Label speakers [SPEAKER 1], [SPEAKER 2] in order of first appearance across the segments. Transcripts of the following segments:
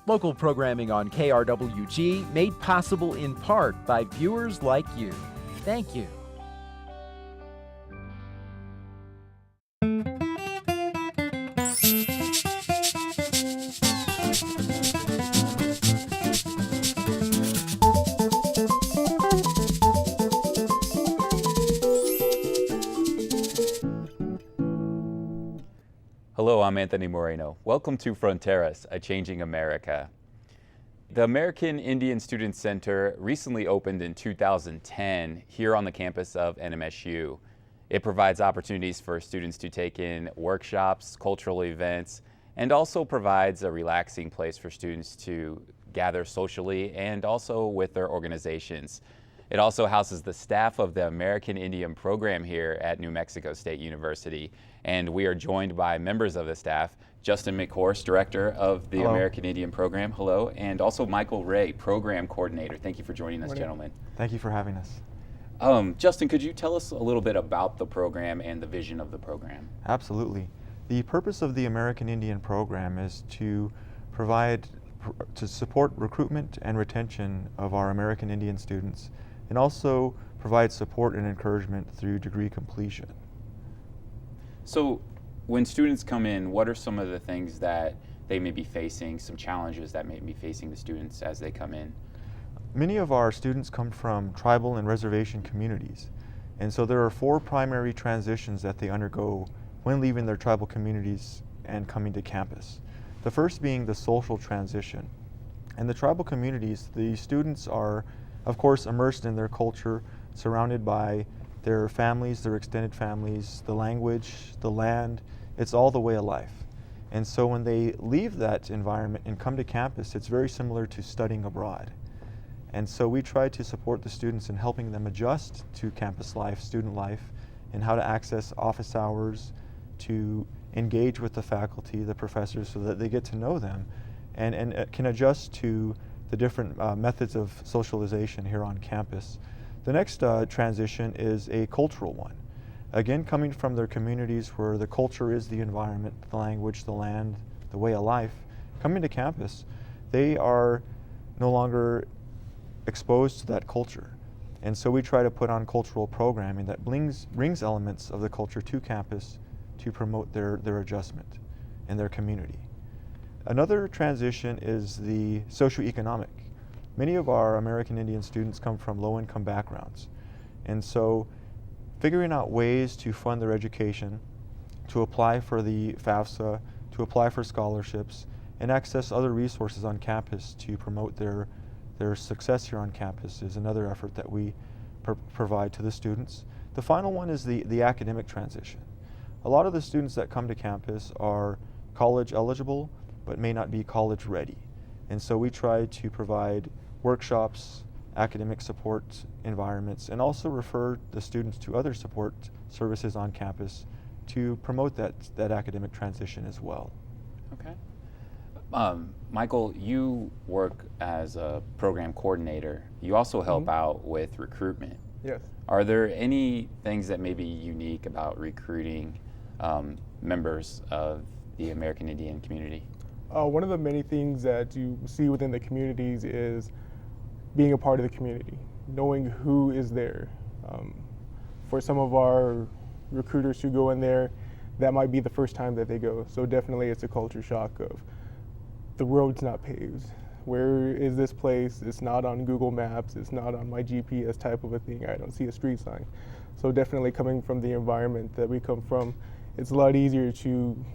[SPEAKER 1] Local programming on KRWG made possible in part by viewers like you. Thank you.
[SPEAKER 2] Hello, I'm Anthony Moreno. Welcome to Fronteras, A Changing America. The American Indian Student Center recently opened in 2010 here on the campus of NMSU. It provides opportunities for students to take in workshops, cultural events, and also provides a relaxing place for students to gather socially and also with their organizations. It also houses the staff of the American Indian program here at New Mexico State University. And we are joined by members of the staff, Justin McHorse, Director of the
[SPEAKER 3] Hello.
[SPEAKER 2] American Indian Program. Hello. And also Michael Ray, Program Coordinator. Thank you for joining us, gentlemen.
[SPEAKER 3] Thank you for having us.
[SPEAKER 2] Justin, could you tell us a little bit about the program and the vision of the program?
[SPEAKER 3] Absolutely. The purpose of the American Indian Program is to support recruitment and retention of our American Indian students, and also provide support and encouragement through degree completion.
[SPEAKER 2] So when students come in, what are some of the things that they may be facing, some challenges that may be facing the students as they come in?
[SPEAKER 3] Many of our students come from tribal and reservation communities, and so there are 4 primary transitions that they undergo when leaving their tribal communities and coming to campus. The first being the social transition. In the tribal communities, the students are, of course, immersed in their culture, surrounded by their families, their extended families, the language, the land. It's all the way of life. And so when they leave that environment and come to campus, it's very similar to studying abroad. And so we try to support the students in helping them adjust to campus life, student life, and how to access office hours, to engage with the faculty, the professors, so that they get to know them and can adjust to the different methods of socialization here on campus. The next transition is a cultural one. Again, coming from their communities where the culture is the environment, the language, the land, the way of life, coming to campus, they are no longer exposed to that culture. And so we try to put on cultural programming that brings elements of the culture to campus to promote their adjustment in their community. Another transition is the socioeconomic. Many of our American Indian students come from low-income backgrounds, and so figuring out ways to fund their education, to apply for the FAFSA, to apply for scholarships, and access other resources on campus to promote their success here on campus is another effort that we provide to the students. The final one is the academic transition. A lot of the students that come to campus are college eligible, but may not be college ready. And so we try to provide workshops, academic support environments, and also refer the students to other support services on campus to promote that academic transition as well.
[SPEAKER 2] Okay. Michael, you work as a program coordinator. You also help out with recruitment.
[SPEAKER 4] Yes.
[SPEAKER 2] Are there any things that may be unique about recruiting members of the American Indian community?
[SPEAKER 4] One of the many things that you see within the communities is being a part of the community, knowing who is there. For some of our recruiters who go in there, that might be the first time that they go. So definitely it's a culture shock of the road's not paved. Where is this place? It's not on Google Maps. It's not on my GPS type of a thing. I don't see a street sign. So definitely coming from the environment that we come from, it's a lot easier to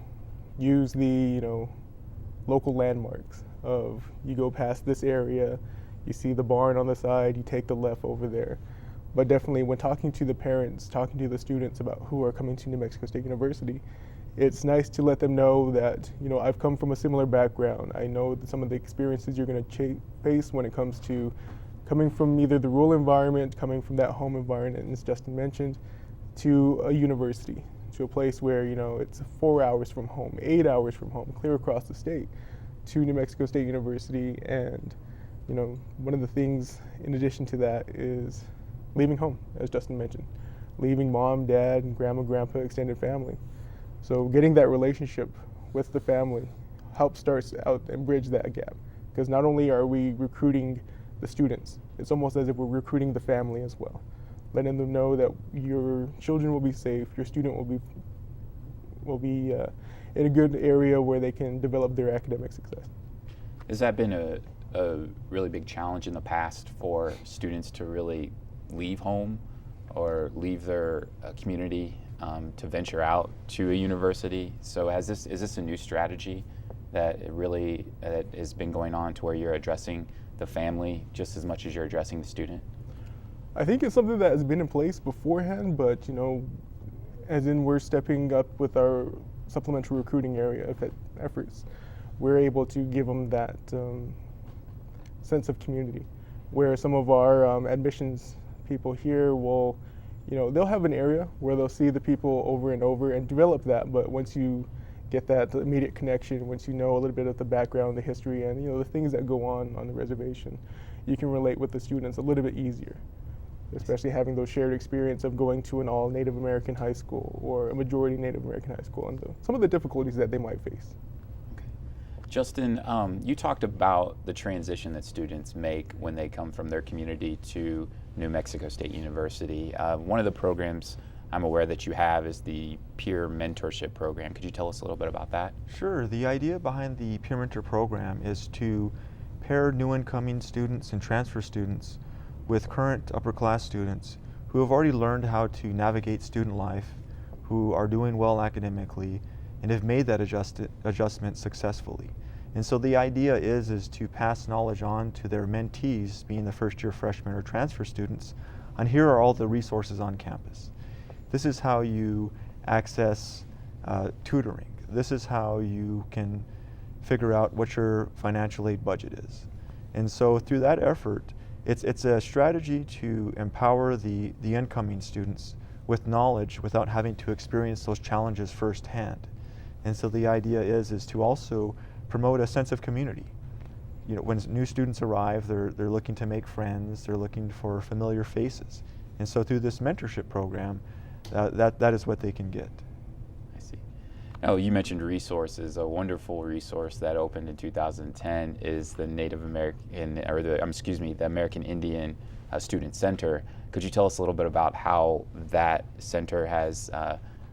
[SPEAKER 4] use the, local landmarks of you go past this area, you see the barn on the side, you take the left over there. But definitely when talking to the parents, talking to the students about who are coming to New Mexico State University, it's nice to let them know that, I've come from a similar background. I know some of the experiences you're going to face when it comes to coming from either the rural environment, coming from that home environment, as Justin mentioned, to a university, to a place where, it's 4 hours from home, 8 hours from home, clear across the state, to New Mexico State University. And, one of the things in addition to that is leaving home, as Justin mentioned, leaving mom, dad, and grandpa, extended family. So getting that relationship with the family helps start out and bridge that gap, because not only are we recruiting the students, it's almost as if we're recruiting the family as well, letting them know that your children will be safe, your student will be in a good area where they can develop their academic success.
[SPEAKER 2] Has that been a really big challenge in the past for students to really leave home or leave their community to venture out to a university? So is this a new strategy that has been going on to where you're addressing the family just as much as you're addressing the student?
[SPEAKER 4] I think it's something that has been in place beforehand, but as in we're stepping up with our supplemental recruiting area efforts, we're able to give them that sense of community, where some of our admissions people here will, they'll have an area where they'll see the people over and over and develop that, but once you get that immediate connection, once you know a little bit of the background, the history, and the things that go on the reservation, you can relate with the students a little bit easier, especially having those shared experience of going to an all Native American high school or a majority Native American high school and some of the difficulties that they might face.
[SPEAKER 2] Okay. Justin, you talked about the transition that students make when they come from their community to New Mexico State University. One of the programs I'm aware that you have is the Peer Mentorship Program. Could you tell us a little bit about that?
[SPEAKER 3] Sure. The idea behind the Peer Mentor program is to pair new incoming students and transfer students with current upper class students who have already learned how to navigate student life, who are doing well academically, and have made that adjustment successfully. And so the idea is to pass knowledge on to their mentees, being the first year freshmen or transfer students, on here are all the resources on campus. This is how you access tutoring. This is how you can figure out what your financial aid budget is. And so through that effort, it's a strategy to empower the incoming students with knowledge without having to experience those challenges firsthand. And so the idea is to also promote a sense of community. When new students arrive, they're looking to make friends, they're looking for familiar faces. And so through this mentorship program, that is what they can get.
[SPEAKER 2] I see. Now, you mentioned resources. A wonderful resource that opened in 2010 is the the American Indian Student Center. Could you tell us a little bit about how that center has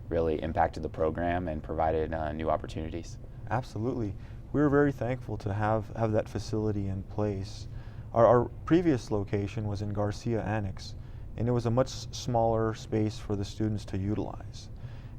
[SPEAKER 2] really impacted the program and provided new opportunities?
[SPEAKER 3] Absolutely. We're very thankful to have that facility in place. Our previous location was in Garcia Annex, and it was a much smaller space for the students to utilize.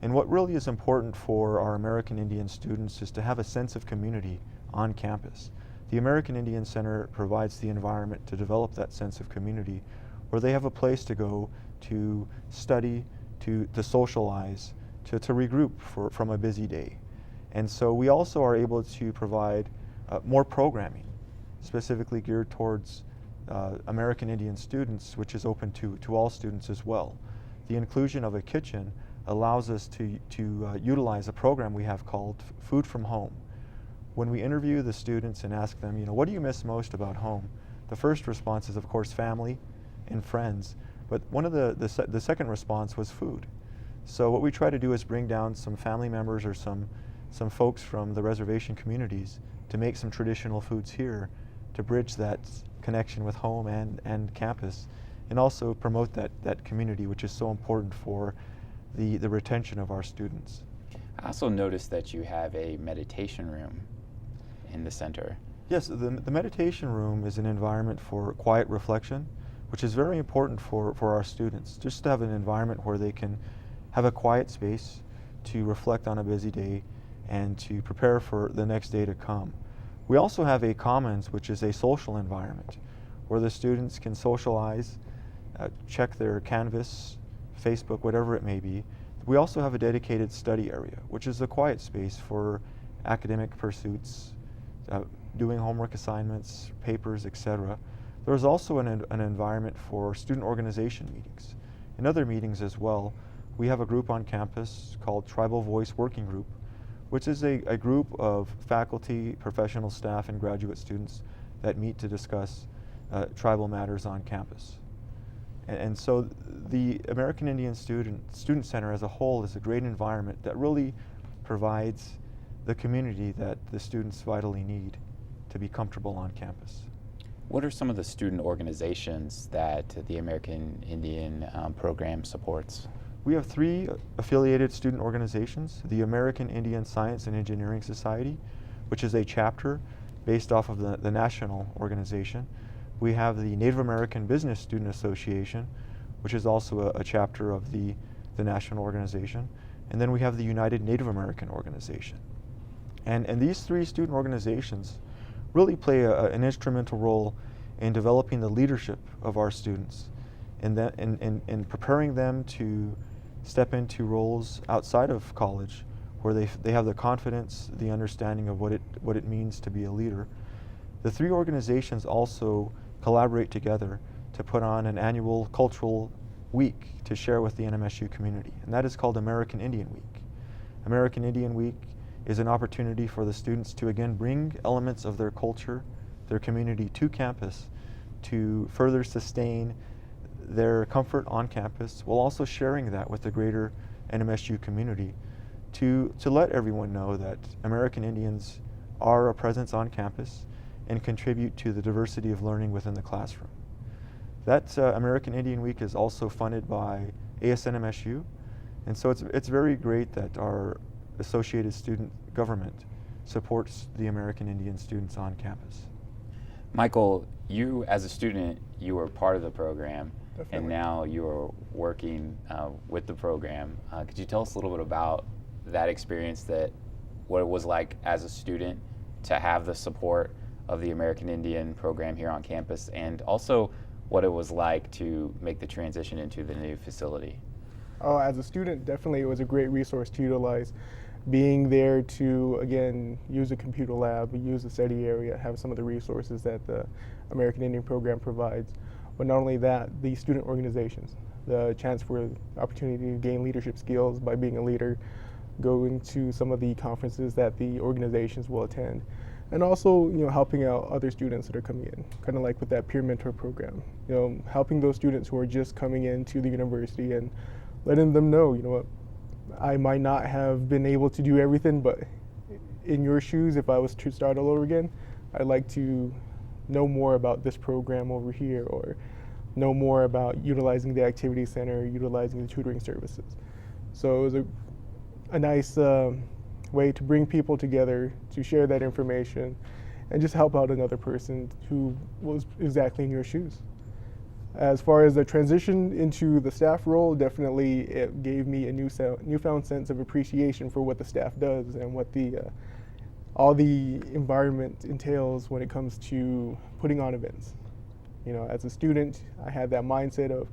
[SPEAKER 3] And what really is important for our American Indian students is to have a sense of community on campus. The American Indian Center provides the environment to develop that sense of community, where they have a place to go to study, to socialize, to regroup from a busy day. And so we also are able to provide more programming, specifically geared towards American Indian students, which is open to all students as well. The inclusion of a kitchen allows us to utilize a program we have called Food from Home. When we interview the students and ask them, what do you miss most about home? The first response is, of course, family and friends, but one of the second response was food. So what we try to do is bring down some family members or some folks from the reservation communities to make some traditional foods here to bridge that connection with home and campus, and also promote that community, which is so important for the retention of our students.
[SPEAKER 2] I also noticed that you have a meditation room in the center.
[SPEAKER 3] Yes, the meditation room is an environment for quiet reflection, which is very important for our students, just to have an environment where they can have a quiet space to reflect on a busy day and to prepare for the next day to come. We also have a commons, which is a social environment where the students can socialize, check their Canvas, Facebook, whatever it may be. We also have a dedicated study area, which is a quiet space for academic pursuits, doing homework assignments, papers, etc. There's also an environment for student organization meetings and other meetings as well. We have a group on campus called Tribal Voice Working Group, which is a group of faculty, professional staff, and graduate students that meet to discuss tribal matters on campus. And so the American Indian Student Center as a whole is a great environment that really provides the community that the students vitally need to be comfortable on campus.
[SPEAKER 2] What are some of the student organizations that the American Indian program supports?
[SPEAKER 3] We have 3 affiliated student organizations: the American Indian Science and Engineering Society, which is a chapter based off of the national organization. We have the Native American Business Student Association, which is also a chapter of the national organization. And then we have the United Native American Organization. And these 3 student organizations really play an instrumental role in developing the leadership of our students and in preparing them to step into roles outside of college where they have the confidence, the understanding of what it means to be a leader. The 3 organizations also collaborate together to put on an annual cultural week to share with the NMSU community, and that is called American Indian Week. American Indian Week is an opportunity for the students to again bring elements of their culture, their community to campus to further sustain their comfort on campus, while also sharing that with the greater NMSU community to let everyone know that American Indians are a presence on campus and contribute to the diversity of learning within the classroom. That American Indian Week is also funded by ASNMSU, and so it's very great that our associated student government supports the American Indian students on campus.
[SPEAKER 2] Michael, you as a student, you were part of the program.
[SPEAKER 4] Definitely.
[SPEAKER 2] And now you're working with the program. Could you tell us a little bit about that experience, what it was like as a student to have the support of the American Indian program here on campus, and also what it was like to make the transition into the new facility?
[SPEAKER 4] Oh, as a student, definitely it was a great resource to utilize. Being there to, again, use a computer lab, use the study area, have some of the resources that the American Indian program provides. But not only that, the student organizations, the chance for opportunity to gain leadership skills by being a leader, going to some of the conferences that the organizations will attend, and also, helping out other students that are coming in, kind of like with that peer mentor program, helping those students who are just coming into the university and letting them know, what, I might not have been able to do everything, but in your shoes, if I was to start all over again, I'd like to know more about this program over here, or know more about utilizing the activity center, utilizing the tutoring services. So it was a nice way to bring people together, to share that information, and just help out another person who was exactly in your shoes. As far as the transition into the staff role, definitely it gave me a newfound sense of appreciation for what the staff does and what all the environment entails when it comes to putting on events. As a student, I had that mindset of,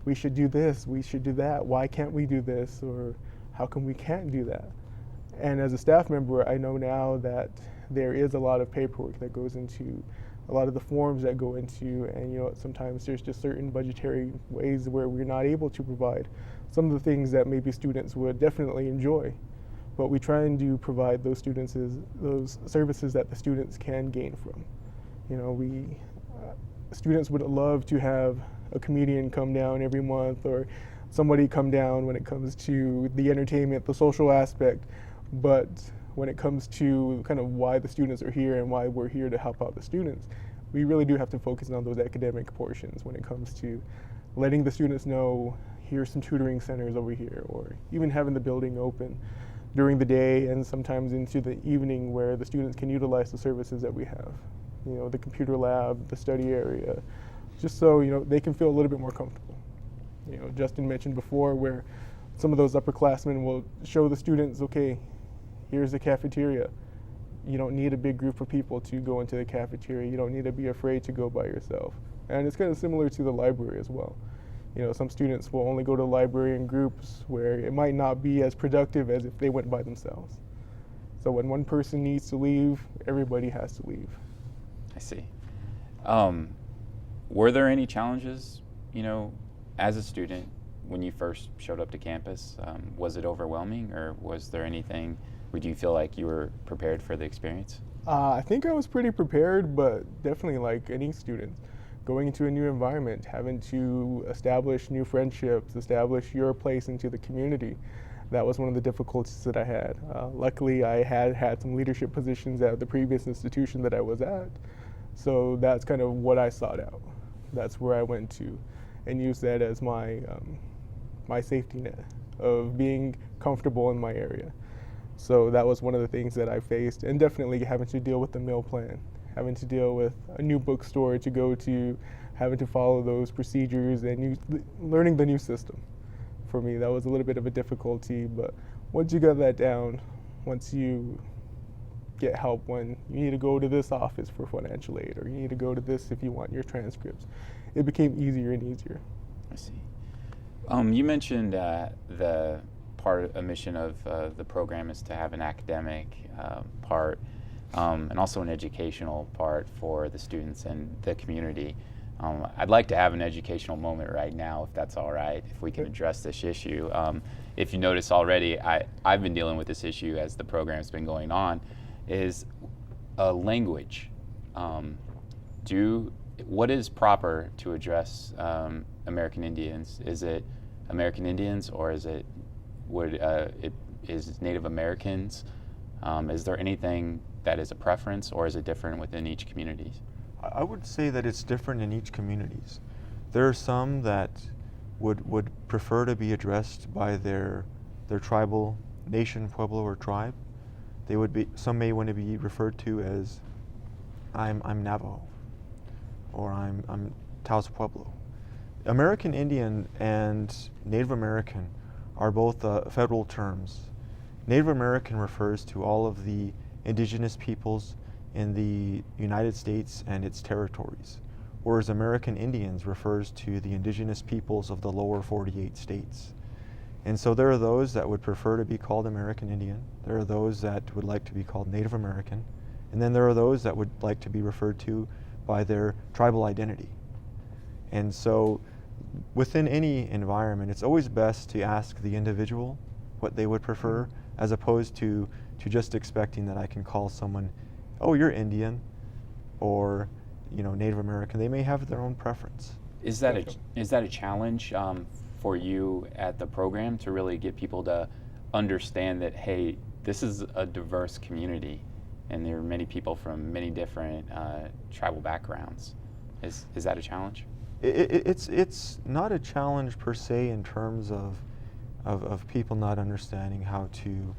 [SPEAKER 4] we should do this, we should do that, why can't we do this, or how come we can't do that? And as a staff member, I know now that there is a lot of paperwork that goes into a lot of the forms that go into, and sometimes there's just certain budgetary ways where we're not able to provide some of the things that maybe students would definitely enjoy. But we try and provide those services that the students can gain from. Students would love to have a comedian come down every month, or somebody come down when it comes to the entertainment, the social aspect. But when it comes to kind of why the students are here and why we're here to help out the students, we really do have to focus on those academic portions when it comes to letting the students know, here's some tutoring centers over here, or even having the building open during the day and sometimes into the evening where the students can utilize the services that we have. The computer lab, the study area, just so they can feel a little bit more comfortable. Justin mentioned before where some of those upperclassmen will show the students, okay, here's the cafeteria. You don't need a big group of people to go into the cafeteria. You don't need to be afraid to go by yourself. And it's kind of similar to the library as well. Some students will only go to the library in groups where it might not be as productive as if they went by themselves. So when one person needs to leave, everybody has to leave.
[SPEAKER 2] I see. Were there any challenges, as a student when you first showed up to campus? Was it overwhelming, or was there anything, would you feel like you were prepared for the experience?
[SPEAKER 4] I think I was pretty prepared, but definitely like any student, going into a new environment, having to establish new friendships, establish your place into the community. That was one of the difficulties that I had. Luckily, I had some leadership positions at the previous institution that I was at, so that's kind of what I sought out. That's where I went to, and used that as my my safety net of being comfortable in my area. So that was one of the things that I faced, and definitely having to deal with the meal plan, having to deal with a new bookstore to go to, having to follow those procedures, and learning the new system. For me, that was a little bit of a difficulty, but once you got that down, once you get help when you need to go to this office for financial aid, or you need to go to this if you want your transcripts, it became easier and easier.
[SPEAKER 2] I see. You mentioned the a mission of the program is to have an academic part and also an educational part for the students and the community. I'd like to have an educational moment right now, if that's all right, if we can address this issue. If you notice already, I've been dealing with this issue as the program's been going on, is language. What is proper to address American Indians? Is it American Indians, or is it is Native Americans? Is there anything that is a preference, or is it different within each community?
[SPEAKER 3] I would say that it's different in each communities. There are some that would prefer to be addressed by their tribal nation, pueblo, or tribe. Some may want to be referred to as I'm Navajo, or I'm Taos Pueblo. American Indian and Native American are both federal terms. Native American refers to all of the indigenous peoples in the United States and its territories, whereas American Indians refers to the indigenous peoples of the lower 48 states. And so there are those that would prefer to be called American Indian, there are those that would like to be called Native American, and then there are those that would like to be referred to by their tribal identity. And so within any environment, it's always best to ask the individual what they would prefer, as opposed to just expecting that I can call someone, oh, you're Indian, or Native American. They may have their own preference.
[SPEAKER 2] Is that a challenge for you at the program, to really get people to understand that, hey, this is a diverse community, and there are many people from many different tribal backgrounds? Is that a challenge?
[SPEAKER 3] It's not a challenge per se in terms of people not understanding how to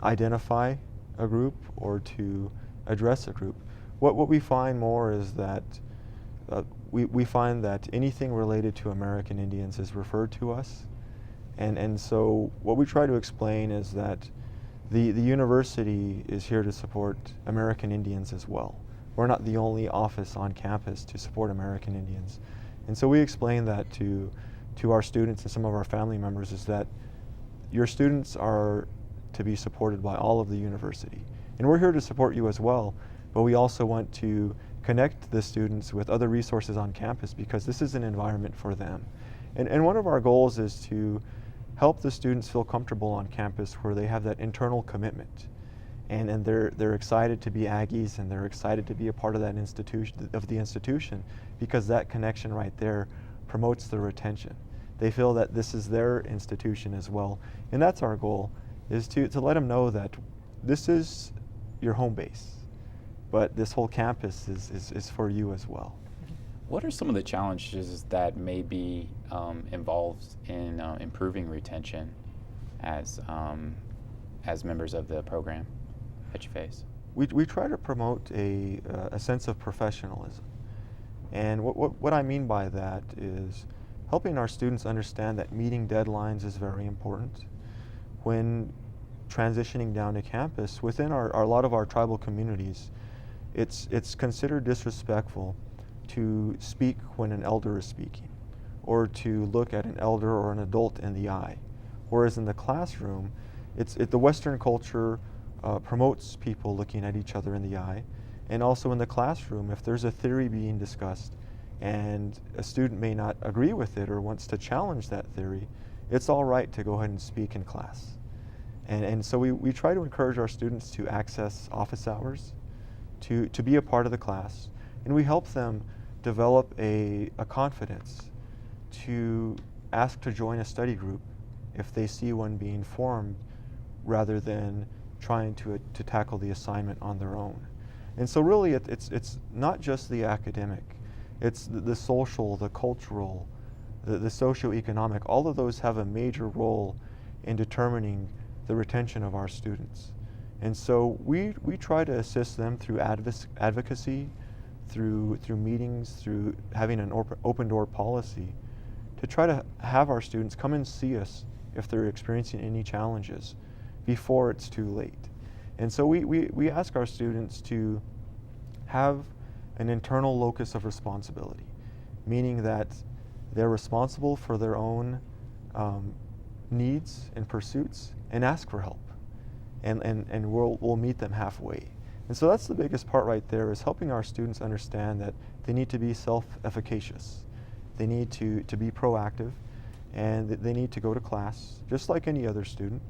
[SPEAKER 3] identify a group or to address a group. What we find more is that we find that anything related to American Indians is referred to us, and so what we try to explain is that the university is here to support American Indians as well. We're not the only office on campus to support American Indians, and so we explain that to our students and some of our family members, is that your students are to be supported by all of the university. And we're here to support you as well, but we also want to connect the students with other resources on campus, because this is an environment for them. And one of our goals is to help the students feel comfortable on campus, where they have that internal commitment. And they're excited to be Aggies, and they're excited to be a part of that institution, because that connection right there promotes the retention. They feel that this is their institution as well. And that's our goal, is to let them know that this is your home base, but this whole campus is for you as well.
[SPEAKER 2] What are some of the challenges that may be involved in improving retention as members of the program that you face?
[SPEAKER 3] We try to promote a sense of professionalism. And what I mean by that is helping our students understand that meeting deadlines is very important. When transitioning down to campus, within a lot of our tribal communities, it's considered disrespectful to speak when an elder is speaking, or to look at an elder or an adult in the eye. Whereas in the classroom, the Western culture promotes people looking at each other in the eye. And also in the classroom, if there's a theory being discussed and a student may not agree with it or wants to challenge that theory, it's all right to go ahead and speak in class. And so we try to encourage our students to access office hours, to be a part of the class, and we help them develop a confidence to ask to join a study group if they see one being formed rather than trying to tackle the assignment on their own. And so really it's not just the academic, it's the social, the cultural, the socioeconomic. All of those have a major role in determining the retention of our students. And so we try to assist them through advocacy, through meetings, through having an open door policy, to try to have our students come and see us if they're experiencing any challenges before it's too late. And so we ask our students to have an internal locus of responsibility, meaning that they're responsible for their own needs and pursuits, and ask for help. And we'll meet them halfway. And so that's the biggest part right there, is helping our students understand that they need to be self-efficacious. They need to be proactive, and they need to go to class just like any other student,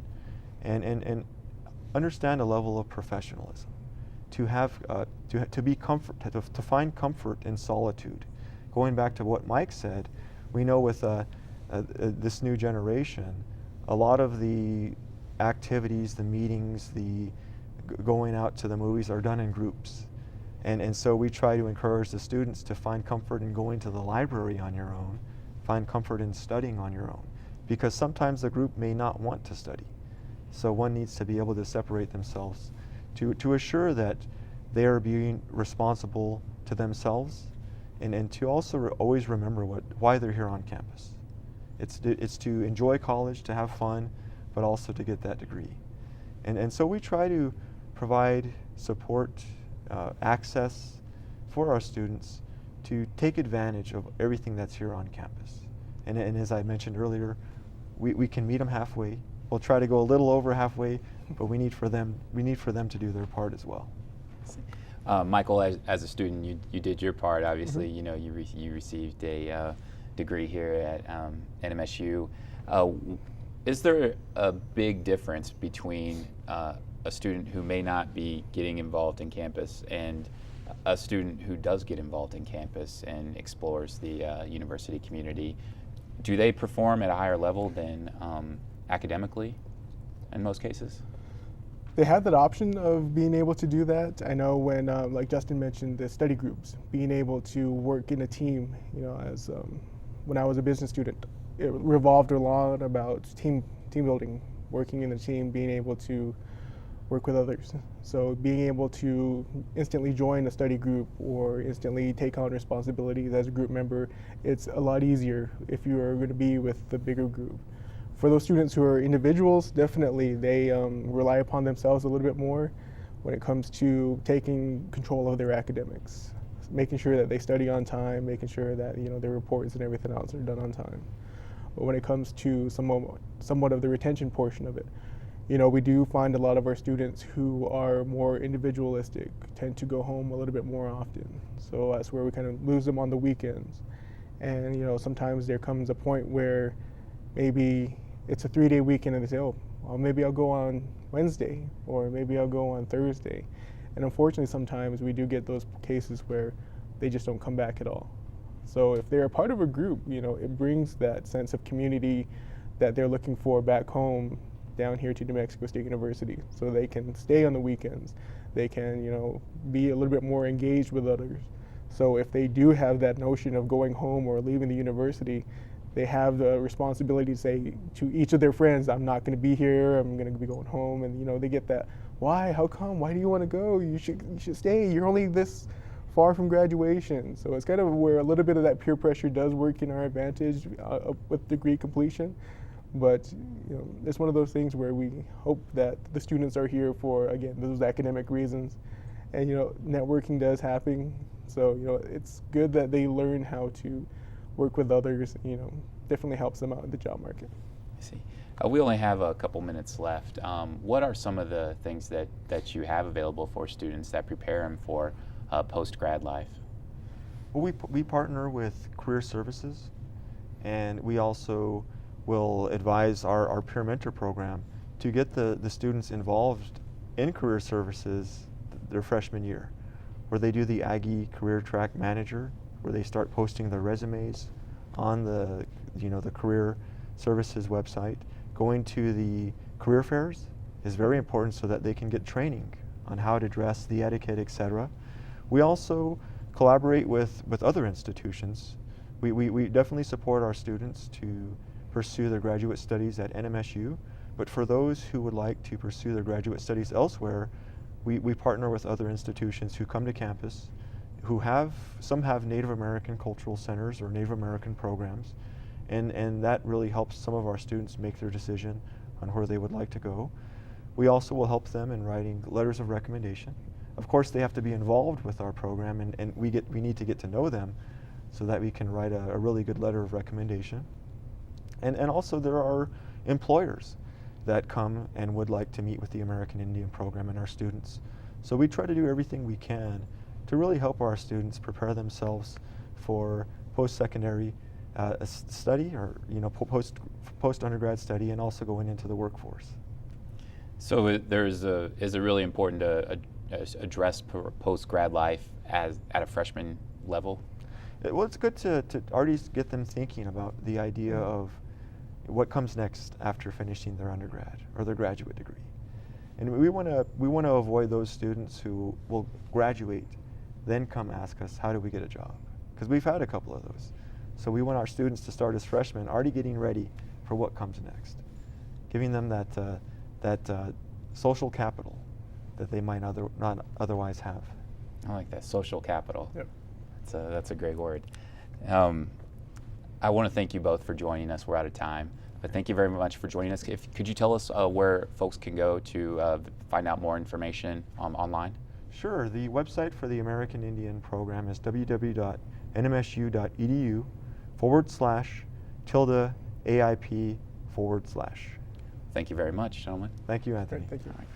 [SPEAKER 3] and understand a level of professionalism, to have to be to find comfort in solitude. Going back to what Mike said, we know with this new generation, a lot of the activities, the meetings, the going out to the movies are done in groups. And so we try to encourage the students to find comfort in going to the library on your own, find comfort in studying on your own, because sometimes the group may not want to study. So one needs to be able to separate themselves to assure that they are being responsible to themselves, and to also always remember why they're here on campus. It's to enjoy college, to have fun, but also to get that degree. And so we try to provide support, access for our students to take advantage of everything that's here on campus. And as I mentioned earlier, we can meet them halfway. We'll try to go a little over halfway, but we need for them to do their part as well.
[SPEAKER 2] Michael, as a student, you did your part. Obviously, you know, you received a degree here at NMSU. Is there a big difference between a student who may not be getting involved in campus and a student who does get involved in campus and explores the university community? Do they perform at a higher level than academically in most cases?
[SPEAKER 4] They have that option of being able to do that. I know when, like Justin mentioned, the study groups, being able to work in a team, you know, as when I was a business student, it revolved a lot about team building, working in a team, being able to work with others. So being able to instantly join a study group or instantly take on responsibilities as a group member, it's a lot easier if you are going to be with the bigger group. For those students who are individuals, definitely they rely upon themselves a little bit more when it comes to taking control of their academics, making sure that they study on time, making sure that, you know, their reports and everything else are done on time. But when it comes to somewhat of the retention portion of it, you know, we do find a lot of our students who are more individualistic tend to go home a little bit more often. So that's where we kind of lose them on the weekends. And, you know, sometimes there comes a point where maybe it's a 3-day weekend and they say, oh, well, maybe I'll go on Wednesday, or maybe I'll go on Thursday. And unfortunately, sometimes we do get those cases where they just don't come back at all. So if they're a part of a group, you know, it brings that sense of community that they're looking for back home down here to New Mexico State University. So they can stay on the weekends. They can, you know, be a little bit more engaged with others. So if they do have that notion of going home or leaving the university, they have the responsibility to say to each of their friends, I'm not going to be here, I'm going to be going home. And, you know, they get that, why, how come, why do you want to go? You should stay, you're only this far from graduation. So it's kind of where a little bit of that peer pressure does work in our advantage with degree completion. But, you know, it's one of those things where we hope that the students are here for, again, those academic reasons. And, you know, networking does happen. So, you know, it's good that they learn how to work with others, you know, definitely helps them out in the job market.
[SPEAKER 2] I see. We only have a couple minutes left. What are some of the things that you have available for students that prepare them for post-grad life?
[SPEAKER 3] Well, we partner with career services, and we also will advise our peer mentor program to get the students involved in career services their freshman year, where they do the Aggie Career Track Manager, where they start posting their resumes on the career services website, Going to the career fairs is very important so that they can get training on how to dress, the etiquette, etc. We also collaborate with other institutions. We definitely support our students to pursue their graduate studies at NMSU, but for those who would like to pursue their graduate studies elsewhere, we partner with other institutions who come to campus, some have Native American cultural centers or Native American programs, and that really helps some of our students make their decision on where they would like to go. We also will help them in writing letters of recommendation. Of course, they have to be involved with our program, and we need to get to know them so that we can write a really good letter of recommendation. And also there are employers that come and would like to meet with the American Indian program and our students. So we try to do everything we can to really help our students prepare themselves for post-secondary study, or post-undergrad study, and also going into the workforce.
[SPEAKER 2] So is it really important to address post-grad life at a freshman level?
[SPEAKER 3] Well, it's good to already get them thinking about the idea of what comes next after finishing their undergrad or their graduate degree. And we want to avoid those students who will graduate, then come ask us, how do we get a job? Because we've had a couple of those. So we want our students to start as freshmen already getting ready for what comes next, giving them that social capital that they might not otherwise have.
[SPEAKER 2] I like that, social capital.
[SPEAKER 4] Yep.
[SPEAKER 2] That's a great word. I want to thank you both for joining us. We're out of time, but thank you very much for joining us. Could you tell us where folks can go to find out more information online?
[SPEAKER 3] Sure. The website for the American Indian program is www.nmsu.edu/AIP/.
[SPEAKER 2] Thank you very much, gentlemen.
[SPEAKER 3] Thank you, Anthony.
[SPEAKER 4] Great, thank you.
[SPEAKER 2] All right.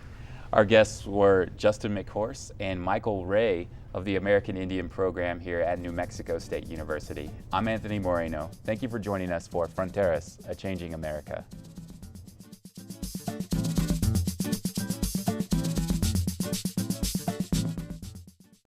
[SPEAKER 2] Our guests were Justin McHorse and Michael Ray of the American Indian program here at New Mexico State University. I'm Anthony Moreno. Thank you for joining us for Fronteras, A Changing America.